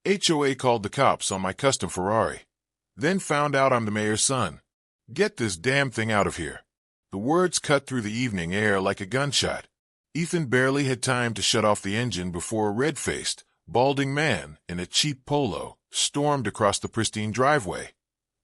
HOA called the cops on my custom Ferrari. Then found out I'm the mayor's son. Get this damn thing out of here. The words cut through the evening air like a gunshot. Ethan barely had time to shut off the engine before a red-faced, balding man in a cheap polo stormed across the pristine driveway,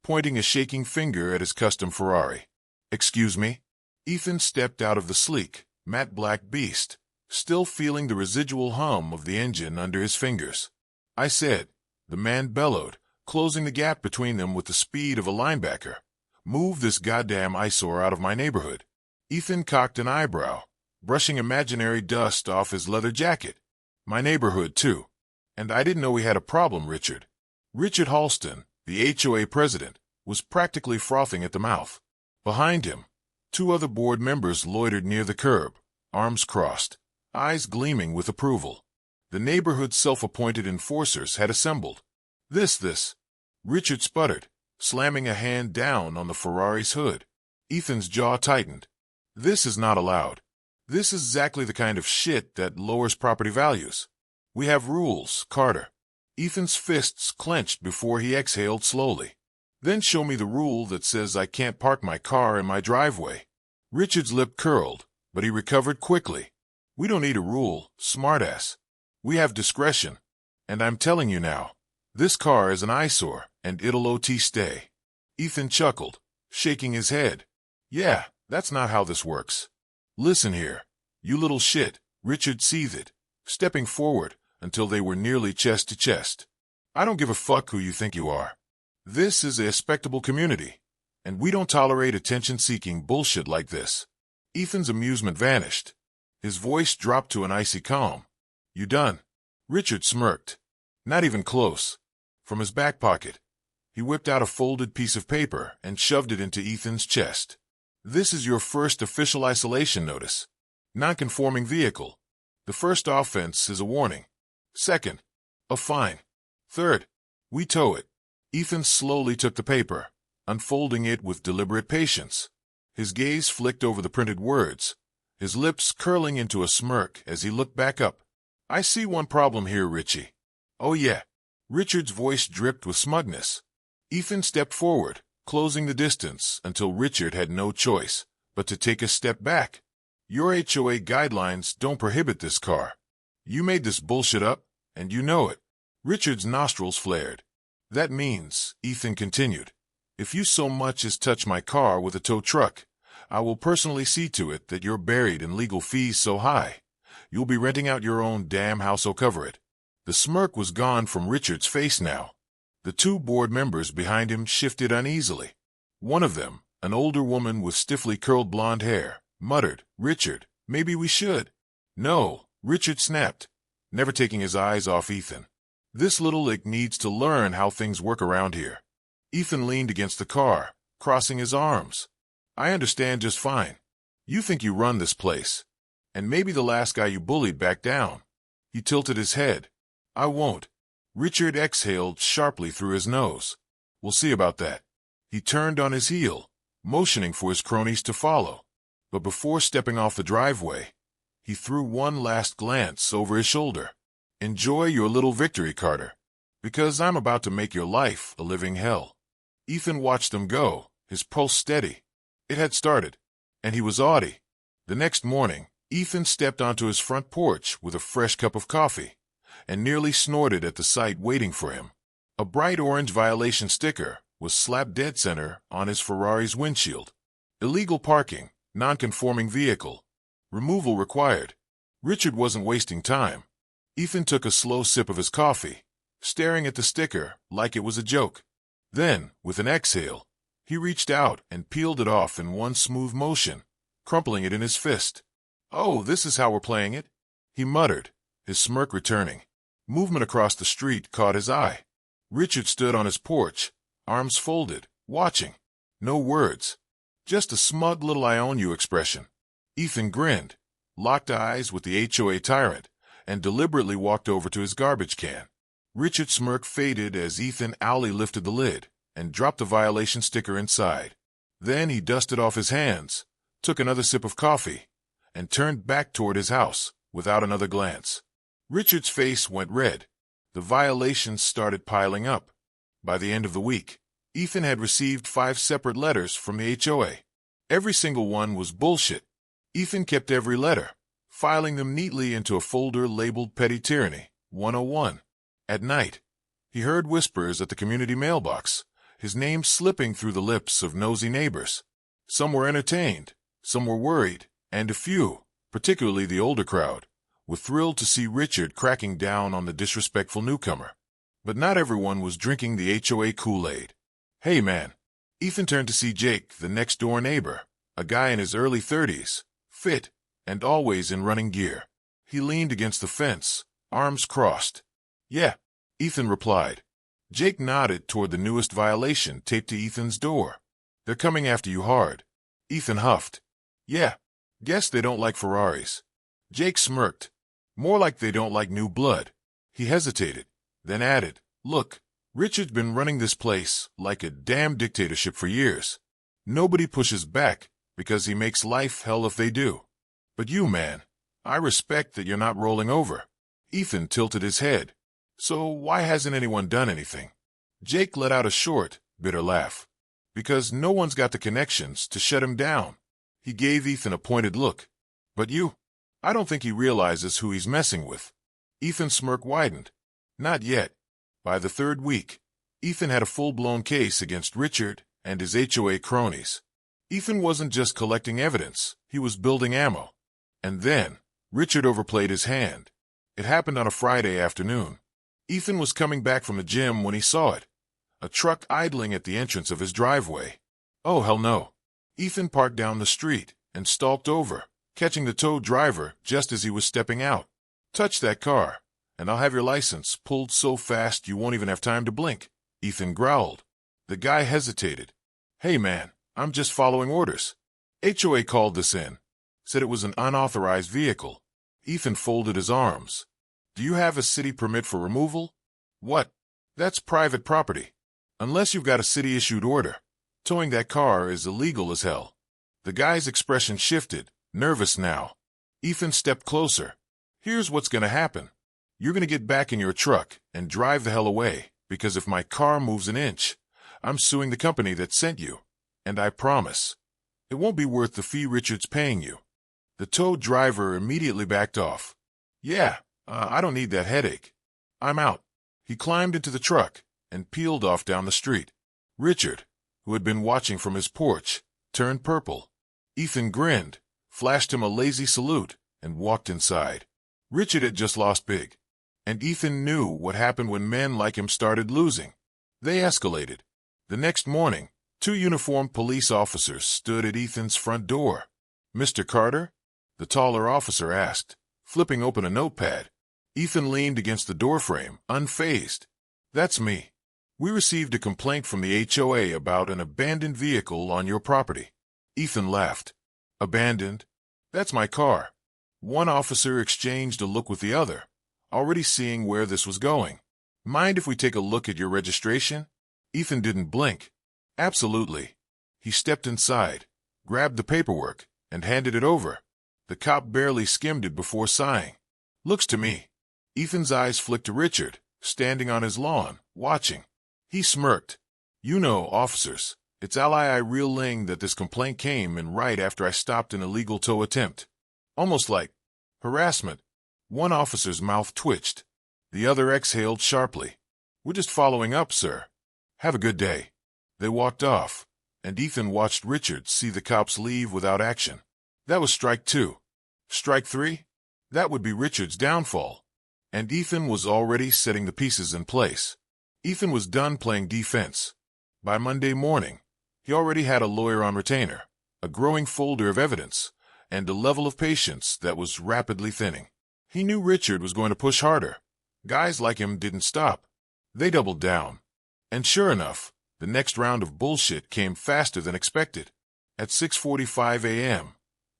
pointing a shaking finger at his custom Ferrari. "Excuse me?" Ethan stepped out of the sleek, matte black beast, still feeling the residual hum of the engine under his fingers. "I said," the man bellowed, closing the gap between them with the speed of a linebacker. "Move this goddamn eyesore out of my neighborhood." Ethan cocked an eyebrow, brushing imaginary dust off his leather jacket. "My neighborhood, too. And I didn't know we had a problem, Richard." Richard Halston, the HOA president, was practically frothing at the mouth. Behind him, two other board members loitered near the curb, arms crossed, eyes gleaming with approval. The neighborhood's self-appointed enforcers had assembled. This, Richard sputtered, slamming a hand down on the Ferrari's hood. Ethan's jaw tightened. "This is not allowed. This is exactly the kind of shit that lowers property values. We have rules, Carter." Ethan's fists clenched before he exhaled slowly. "Then show me the rule that says I can't park my car in my driveway." Richard's lip curled, but he recovered quickly. "We don't need a rule, smartass. We have discretion. And I'm telling you now, this car is an eyesore, and it'll OT stay." Ethan chuckled, shaking his head. "Yeah, that's not how this works." "Listen here, you little shit," Richard seethed, stepping forward until they were nearly chest to chest. "I don't give a fuck who you think you are. This is a respectable community, and we don't tolerate attention-seeking bullshit like this." Ethan's amusement vanished. His voice dropped to an icy calm. "You done?" Richard smirked. "Not even close." From his back pocket, he whipped out a folded piece of paper and shoved it into Ethan's chest. "This is your first official isolation notice. Non-conforming vehicle. The first offense is a warning. Second, a fine. Third, we tow it." Ethan slowly took the paper, unfolding it with deliberate patience. His gaze flicked over the printed words, his lips curling into a smirk as he looked back up. "I see one problem here, Richie." "Oh yeah." Richard's voice dripped with smugness. Ethan stepped forward, closing the distance until Richard had no choice but to take a step back. "Your HOA guidelines don't prohibit this car. You made this bullshit up, and you know it." Richard's nostrils flared. "That means," Ethan continued, "if you so much as touch my car with a tow truck, I will personally see to it that you're buried in legal fees so high, you'll be renting out your own damn house or cover it." The smirk was gone from Richard's face now. The two board members behind him shifted uneasily. One of them, an older woman with stiffly curled blonde hair, muttered, "Richard, maybe we should." "No," Richard snapped, never taking his eyes off Ethan. "This little lick needs to learn how things work around here." Ethan leaned against the car, crossing his arms. "I understand just fine. You think you run this place. And maybe the last guy you bullied backed down." He tilted his head. "I won't." Richard exhaled sharply through his nose. "We'll see about that." He turned on his heel, motioning for his cronies to follow. But before stepping off the driveway, he threw one last glance over his shoulder. "Enjoy your little victory, Carter, because I'm about to make your life a living hell." Ethan watched them go, his pulse steady. It had started, and he was awedy. The next morning, Ethan stepped onto his front porch with a fresh cup of coffee, and nearly snorted at the sight waiting for him. A bright orange violation sticker was slapped dead center on his Ferrari's windshield. "Illegal parking, non-conforming vehicle. Removal required." Richard wasn't wasting time. Ethan took a slow sip of his coffee, staring at the sticker like it was a joke. Then, with an exhale, he reached out and peeled it off in one smooth motion, crumpling it in his fist. "Oh, this is how we're playing it," he muttered, his smirk returning. Movement across the street caught his eye. Richard stood on his porch, arms folded, watching. No words, just a smug little "I own you" expression. Ethan grinned, locked eyes with the HOA tyrant, and deliberately walked over to his garbage can. Richard's smirk faded as Ethan owly lifted the lid and dropped the violation sticker inside. Then he dusted off his hands, took another sip of coffee, and turned back toward his house without another glance. Richard's face went red. The violations started piling up. By the end of the week, Ethan had received 5 separate letters from the HOA. Every single one was bullshit. Ethan kept every letter, filing them neatly into a folder labeled Petty Tyranny 101. At night, he heard whispers at the community mailbox, his name slipping through the lips of nosy neighbors. Some were entertained, some were worried, and a few, particularly the older crowd, were thrilled to see Richard cracking down on the disrespectful newcomer. But not everyone was drinking the HOA Kool-Aid. "Hey man," Ethan turned to see Jake, the next-door neighbor, a guy in his early 30s, fit, and always in running gear. He leaned against the fence, arms crossed. "Yeah," Ethan replied. Jake nodded toward the newest violation taped to Ethan's door. "They're coming after you hard." Ethan huffed. "Yeah, guess they don't like Ferraris." Jake smirked. "More like they don't like new blood." He hesitated, then added, "Look, Richard's been running this place like a damn dictatorship for years. Nobody pushes back because he makes life hell if they do. But you, man, I respect that you're not rolling over." Ethan tilted his head. "So why hasn't anyone done anything?" Jake let out a short, bitter laugh. "Because no one's got the connections to shut him down." He gave Ethan a pointed look. "But you? I don't think he realizes who he's messing with." Ethan's smirk widened. "Not yet." By the 3rd week, Ethan had a full-blown case against Richard and his HOA cronies. Ethan wasn't just collecting evidence, he was building ammo. And then, Richard overplayed his hand. It happened on a Friday afternoon. Ethan was coming back from the gym when he saw it. A truck idling at the entrance of his driveway. Oh, hell no. Ethan parked down the street and stalked over, catching the tow driver just as he was stepping out. "Touch that car, and I'll have your license pulled so fast you won't even have time to blink," Ethan growled. The guy hesitated. "Hey man, I'm just following orders. HOA called this in. Said it was an unauthorized vehicle." Ethan folded his arms. "Do you have a city permit for removal?" "What? That's private property. Unless you've got a city-issued order. Towing that car is illegal as hell." The guy's expression shifted, nervous now. Ethan stepped closer. "Here's what's gonna happen. You're gonna get back in your truck and drive the hell away, because if my car moves an inch, I'm suing the company that sent you. And I promise, it won't be worth the fee Richard's paying you." The tow driver immediately backed off. "Yeah, I don't need that headache. I'm out." He climbed into the truck and peeled off down the street. Richard, who had been watching from his porch, turned purple. Ethan grinned, flashed him a lazy salute, and walked inside. Richard had just lost big. And Ethan knew what happened when men like him started losing. They escalated. The next morning, 2 uniformed police officers stood at Ethan's front door. "Mr. Carter?" the taller officer asked, flipping open a notepad. Ethan leaned against the doorframe, unfazed. "That's me. We received a complaint from the HOA about an abandoned vehicle on your property." Ethan laughed. "Abandoned? That's my car." One officer exchanged a look with the other, already seeing where this was going. "Mind if we take a look at your registration?" Ethan didn't blink. "Absolutely." He stepped inside, grabbed the paperwork, and handed it over. The cop barely skimmed it before sighing. "Looks to me." Ethan's eyes flicked to Richard, standing on his lawn, watching. He smirked. "You know, officers, it's ally reeling that this complaint came in right after I stopped an illegal tow attempt. Almost like harassment." One officer's mouth twitched. The other exhaled sharply. "We're just following up, sir. Have a good day." They walked off, and Ethan watched Richard see the cops leave without action. That was strike 2. Strike 3? That would be Richard's downfall. And Ethan was already setting the pieces in place. Ethan was done playing defense. By Monday morning, he already had a lawyer on retainer, a growing folder of evidence, and a level of patience that was rapidly thinning. He knew Richard was going to push harder. Guys like him didn't stop. They doubled down. And sure enough, the next round of bullshit came faster than expected. At 6:45 a.m.,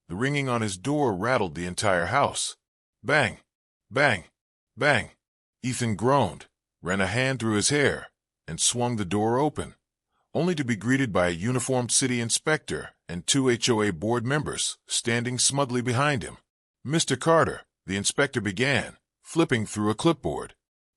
the ringing on his door rattled the entire house. Bang! Bang! Bang! Ethan groaned, ran a hand through his hair, and swung the door open, only to be greeted by a uniformed city inspector and 2 HOA board members standing smugly behind him. "Mr. Carter," the inspector began, flipping through a clipboard.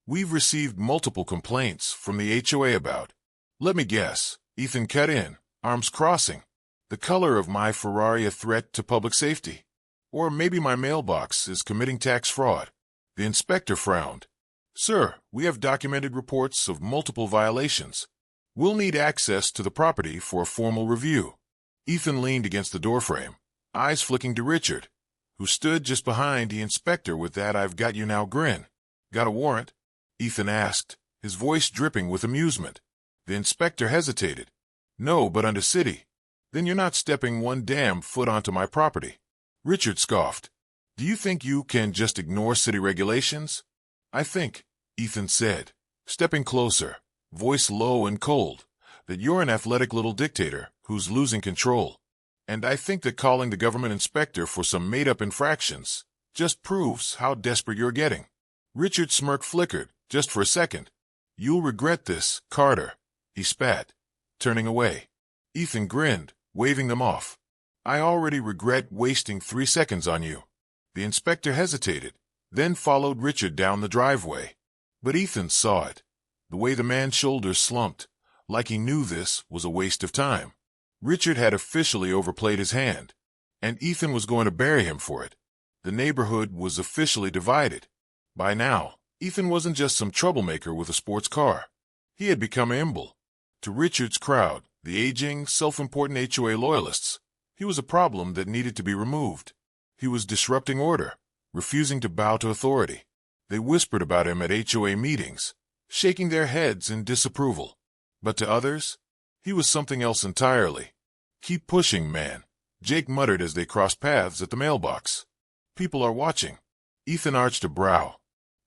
We've received multiple complaints from the HOA about. Let me guess, Ethan cut in, arms crossing. The color of my Ferrari a threat to public safety? Or maybe my mailbox is committing tax fraud. The inspector frowned. Sir, we have documented reports of multiple violations. We'll need access to the property for a formal review. Ethan leaned against the doorframe, eyes flicking to Richard, who stood just behind the inspector with that "I've got you now" grin. Got a warrant? Ethan asked, his voice dripping with amusement. The inspector hesitated. No, but under city. Then you're not stepping one damn foot onto my property. Richard scoffed. Do you think you can just ignore city regulations? I think, Ethan said, stepping closer, voice low and cold, that you're an athletic little dictator who's losing control. And I think that calling the government inspector for some made-up infractions just proves how desperate you're getting. Richard's smirk flickered, just for a second. You'll regret this, Carter, he spat, turning away. Ethan grinned, waving them off. I already regret wasting 3 seconds on you. The inspector hesitated, then followed Richard down the driveway. But Ethan saw it, the way the man's shoulders slumped, like he knew this was a waste of time. Richard had officially overplayed his hand, and Ethan was going to bury him for it. The neighborhood was officially divided. By now, Ethan wasn't just some troublemaker with a sports car. He had become a symbol. To Richard's crowd, the aging, self-important HOA loyalists, he was a problem that needed to be removed. He was disrupting order, refusing to bow to authority. They whispered about him at HOA meetings, shaking their heads in disapproval. But to others, he was something else entirely. Keep pushing, man, Jake muttered as they crossed paths at the mailbox. People are watching. Ethan arched a brow.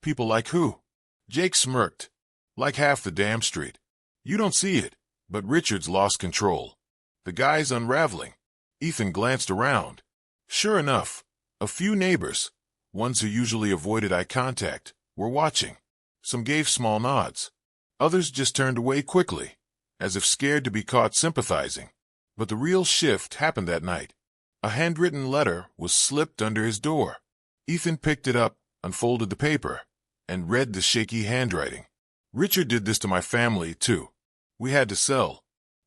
People like who? Jake smirked. Like half the damn street. You don't see it, but Richard's lost control. The guy's unraveling. Ethan glanced around. Sure enough, a few neighbors, ones who usually avoided eye contact, were watching. Some gave small nods. Others just turned away quickly, as if scared to be caught sympathizing. But the real shift happened that night. A handwritten letter was slipped under his door. Ethan picked it up, unfolded the paper, and read the shaky handwriting. Richard did this to my family, too. We had to sell.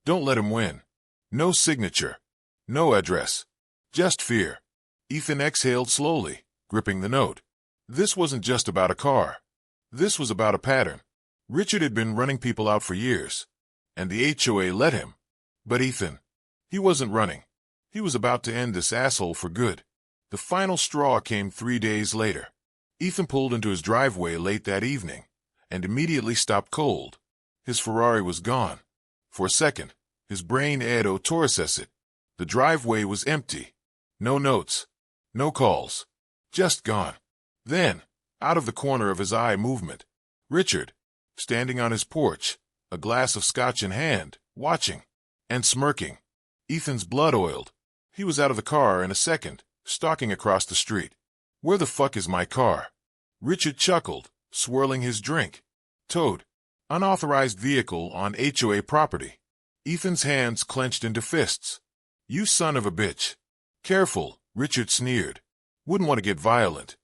Don't let him win. No signature. No address. Just fear. Ethan exhaled slowly, gripping the note. This wasn't just about a car. This was about a pattern. Richard had been running people out for years, and the HOA let him. But Ethan, he wasn't running. He was about to end this asshole for good. The final straw came 3 days later. Ethan pulled into his driveway late that evening, and immediately stopped cold. His Ferrari was gone. For a second, his brain had to assess it. The driveway was empty. No notes. No calls. Just gone. Then, out of the corner of his eye movement, Richard, standing on his porch, a glass of scotch in hand, watching, and smirking. Ethan's blood oiled. He was out of the car in a second, stalking across the street. Where the fuck is my car? Richard chuckled, swirling his drink. Towed. Unauthorized vehicle on HOA property. Ethan's hands clenched into fists. You son of a bitch. Careful, Richard sneered. Wouldn't want to get violent.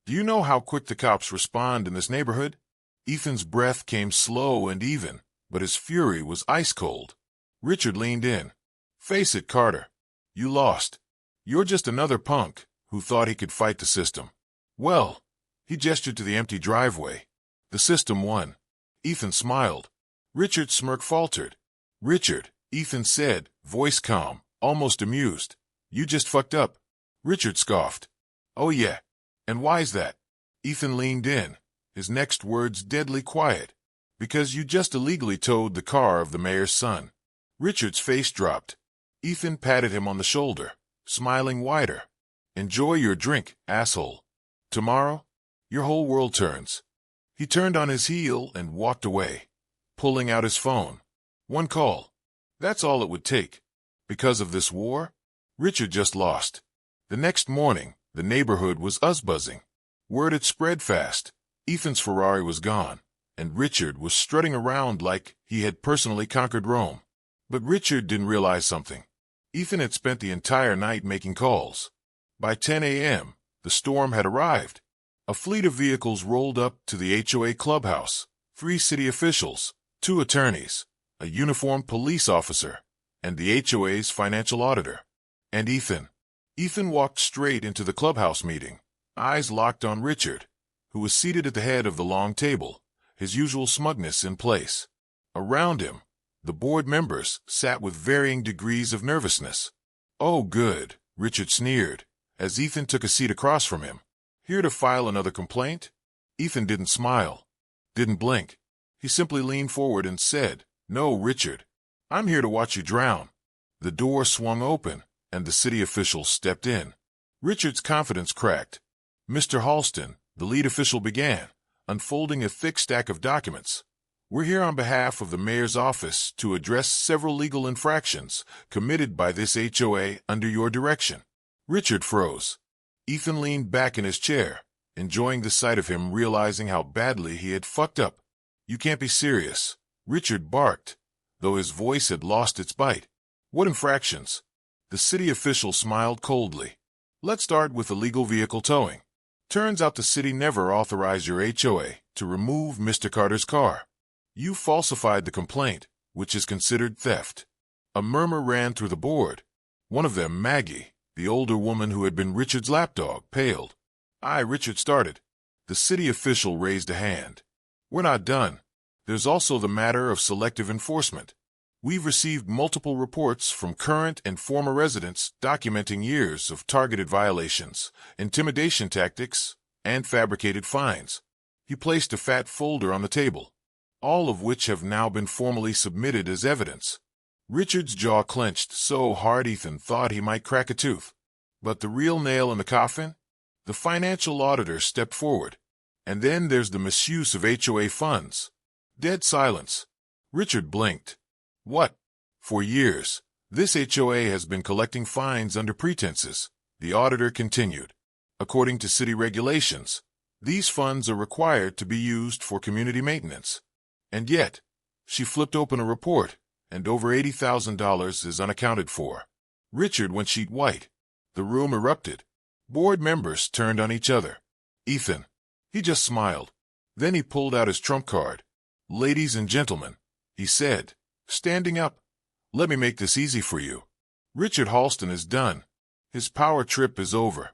Do you know how quick the cops respond in this neighborhood? Ethan's breath came slow and even, but his fury was ice cold. Richard leaned in. Face it, Carter. You lost. You're just another punk who thought he could fight the system. Well, he gestured to the empty driveway. The system won. Ethan smiled. Richard's smirk faltered. Richard, Ethan said, voice calm, almost amused. You just fucked up. Richard scoffed. Oh yeah. And why's that? Ethan leaned in, his next words deadly quiet. Because you just illegally towed the car of the mayor's son. Richard's face dropped. Ethan patted him on the shoulder, smiling wider. Enjoy your drink, asshole. Tomorrow, your whole world turns. He turned on his heel and walked away, pulling out his phone. One call. That's all it would take. Because of this war, Richard just lost. The next morning, the neighborhood was buzzing. Word had spread fast. Ethan's Ferrari was gone, and Richard was strutting around like he had personally conquered Rome. But Richard didn't realize something. Ethan had spent the entire night making calls. By 10 a.m., the storm had arrived. A fleet of vehicles rolled up to the HOA clubhouse. 3 city officials, 2 attorneys, a uniformed police officer, and the HOA's financial auditor. And Ethan. Ethan walked straight into the clubhouse meeting, eyes locked on Richard, who was seated at the head of the long table, his usual smugness in place. Around him, the board members sat with varying degrees of nervousness. "Oh, good," Richard sneered, as Ethan took a seat across from him. "Here to file another complaint?" Ethan didn't smile, didn't blink. He simply leaned forward and said, "No, Richard. I'm here to watch you drown." The door swung open, and the city official stepped in. Richard's confidence cracked. "Mr. Halston," the lead official began, unfolding a thick stack of documents. "We're here on behalf of the mayor's office to address several legal infractions committed by this HOA under your direction." Richard froze. Ethan leaned back in his chair, enjoying the sight of him, realizing how badly he had fucked up. "You can't be serious," Richard barked, though his voice had lost its bite. "What infractions?" The city official smiled coldly. "Let's start with illegal vehicle towing. Turns out the city never authorized your HOA to remove Mr. Carter's car. You falsified the complaint, which is considered theft." A murmur ran through the board. One of them, Maggie, the older woman who had been Richard's lapdog, paled. Richard started. The city official raised a hand. "We're not done. There's also the matter of selective enforcement. We've received multiple reports from current and former residents documenting years of targeted violations, intimidation tactics, and fabricated fines." He placed a fat folder on the table, all of which have now been formally submitted as evidence. Richard's jaw clenched so hard Ethan thought he might crack a tooth. But the real nail in the coffin? The financial auditor stepped forward. "And then there's the misuse of HOA funds." Dead silence. Richard blinked. "What?" "For years, this HOA has been collecting fines under pretenses," the auditor continued. "According to city regulations, these funds are required to be used for community maintenance. And yet," she flipped open a report, "and over $80,000 is unaccounted for." Richard went sheet white. The room erupted. Board members turned on each other. Ethan. He just smiled. Then he pulled out his trump card. "Ladies and gentlemen," he said, standing up, "let me make this easy for you. Richard Halston is done. His power trip is over.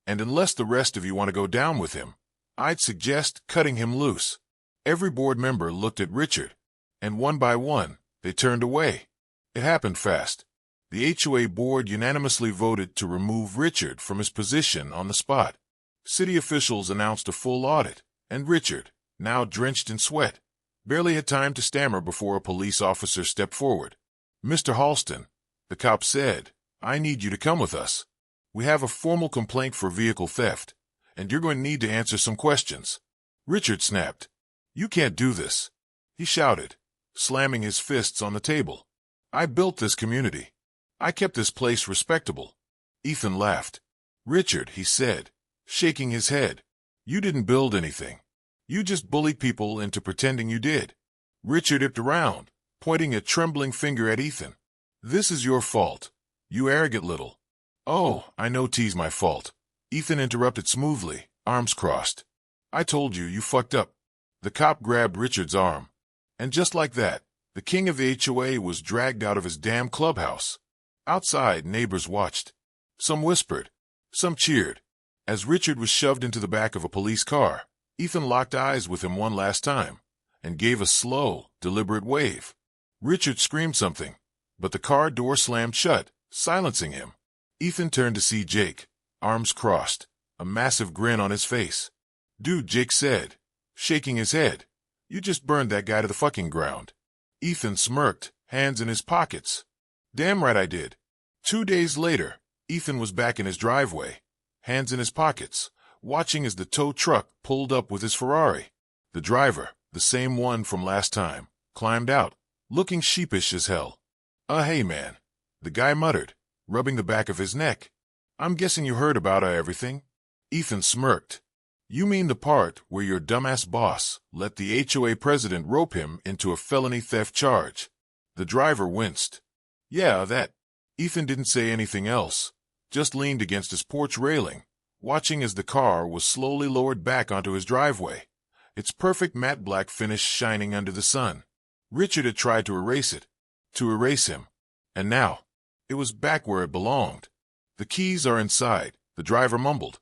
And unless the rest of you want to go down with him, I'd suggest cutting him loose." Every board member looked at Richard, and one by one, they turned away. It happened fast. The HOA board unanimously voted to remove Richard from his position on the spot. City officials announced a full audit, and Richard, now drenched in sweat, barely had time to stammer before a police officer stepped forward. "Mr. Halston," the cop said, "I need you to come with us. We have a formal complaint for vehicle theft, and you're going to need to answer some questions." Richard snapped. "You can't do this," he shouted, slamming his fists on the table. "I built this community. I kept this place respectable." Ethan laughed. "Richard," he said, shaking his head, "you didn't build anything. You just bullied people into pretending you did." Richard hipped around, pointing a trembling finger at Ethan. "This is your fault, you arrogant little—" "Oh, I know T's my fault," Ethan interrupted smoothly, arms crossed. "I told you, you fucked up." The cop grabbed Richard's arm. And just like that, the king of the HOA was dragged out of his damn clubhouse. Outside, neighbors watched. Some whispered. Some cheered. As Richard was shoved into the back of a police car, Ethan locked eyes with him one last time, and gave a slow, deliberate wave. Richard screamed something, but the car door slammed shut, silencing him. Ethan turned to see Jake, arms crossed, a massive grin on his face. "Dude," Jake said, shaking his head, "you just burned that guy to the fucking ground." Ethan smirked, hands in his pockets. "Damn right I did." 2 days later, Ethan was back in his driveway, hands in his pockets, watching as the tow truck pulled up with his Ferrari. The driver, the same one from last time, climbed out, looking sheepish as hell. Hey man," the guy muttered, rubbing the back of his neck. "I'm guessing you heard about everything?" Ethan smirked. "You mean the part where your dumbass boss let the HOA president rope him into a felony theft charge?" The driver winced. "Yeah, that." Ethan didn't say anything else, just leaned against his porch railing, watching as the car was slowly lowered back onto his driveway, its perfect matte black finish shining under the sun. Richard had tried to erase it, to erase him, and now it was back where it belonged. The keys are inside, the driver mumbled.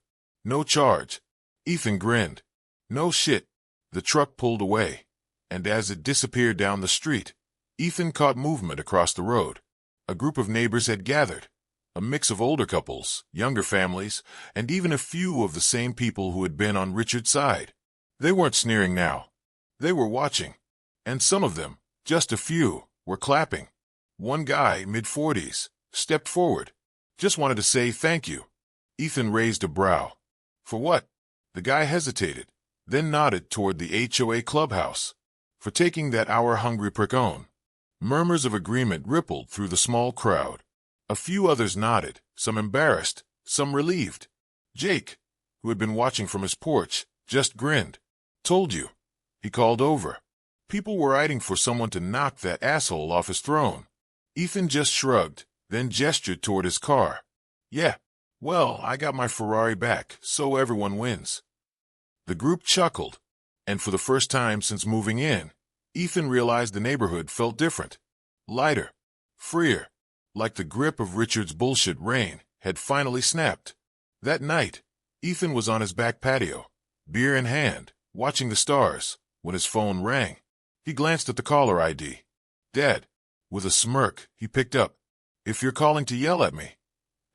No charge. Ethan grinned. No shit. The truck pulled away, and as it disappeared down the street, Ethan caught movement across the road. A group of neighbors had gathered, a mix of older couples, younger families, and even a few of the same people who had been on Richard's side. They weren't sneering now. They were watching, and some of them, just a few, were clapping. One guy, mid-40s, stepped forward. Just wanted to say thank you. Ethan raised a brow. For what? The guy hesitated, then nodded toward the HOA clubhouse. For taking that hour-hungry prick on. Murmurs of agreement rippled through the small crowd. A few others nodded, some embarrassed, some relieved. Jake, who had been watching from his porch, just grinned. Told you. He called over. People were waiting for someone to knock that asshole off his throne. Ethan just shrugged, then gestured toward his car. Yeah, well, I got my Ferrari back, so everyone wins. The group chuckled, and for the first time since moving in, Ethan realized the neighborhood felt different. Lighter. Freer. Like the grip of Richard's bullshit reign had finally snapped. That night, Ethan was on his back patio, beer in hand, watching the stars, when his phone rang. He glanced at the caller ID. Dad. With a smirk, he picked up. If you're calling to yell at me,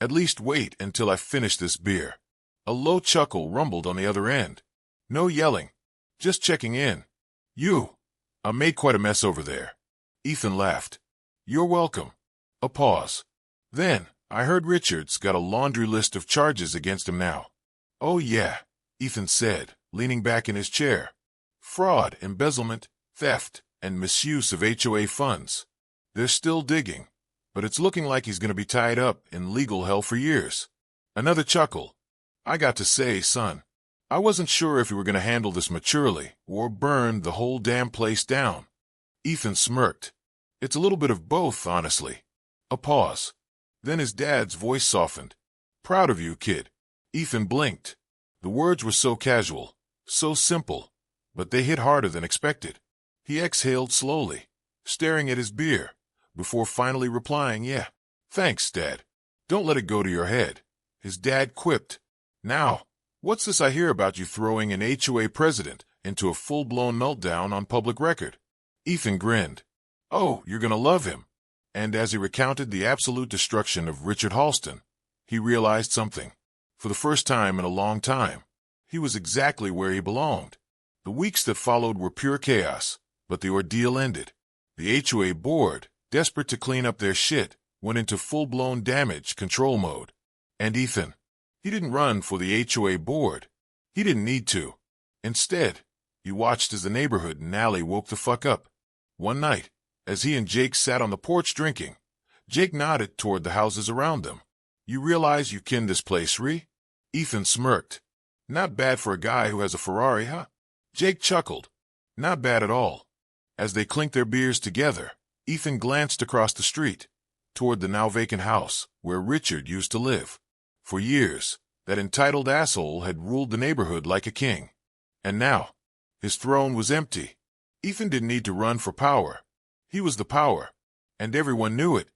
at least wait until I finish this beer. A low chuckle rumbled on the other end. No yelling. Just checking in. You. I made quite a mess over there. Ethan laughed. You're welcome. A pause. Then, I heard Richard's got a laundry list of charges against him now. Oh yeah, Ethan said, leaning back in his chair. Fraud, embezzlement, theft, and misuse of HOA funds. They're still digging, but it's looking like he's going to be tied up in legal hell for years. Another chuckle. I got to say, son, I wasn't sure if you were going to handle this maturely or burn the whole damn place down. Ethan smirked. It's a little bit of both, honestly. A pause. Then his dad's voice softened. Proud of you, kid. Ethan blinked. The words were so casual, so simple, but they hit harder than expected. He exhaled slowly, staring at his beer, before finally replying, yeah. Thanks, Dad. Don't let it go to your head. His dad quipped. Now, what's this I hear about you throwing an HOA president into a full-blown meltdown on public record? Ethan grinned. Oh, you're gonna love him. And as he recounted the absolute destruction of Richard Halston, he realized something. For the first time in a long time, he was exactly where he belonged. The weeks that followed were pure chaos, but the ordeal ended. The HOA board, desperate to clean up their shit, went into full-blown damage control mode. And Ethan, he didn't run for the HOA board. He didn't need to. Instead, he watched as the neighborhood in Alley woke the fuck up. One night, as he and Jake sat on the porch drinking, Jake nodded toward the houses around them. You realize you kin this place, Ree? Ethan smirked. Not bad for a guy who has a Ferrari, huh? Jake chuckled. Not bad at all. As they clinked their beers together, Ethan glanced across the street, toward the now vacant house where Richard used to live. For years, that entitled asshole had ruled the neighborhood like a king. And now, his throne was empty. Ethan didn't need to run for power. He was the power, and everyone knew it.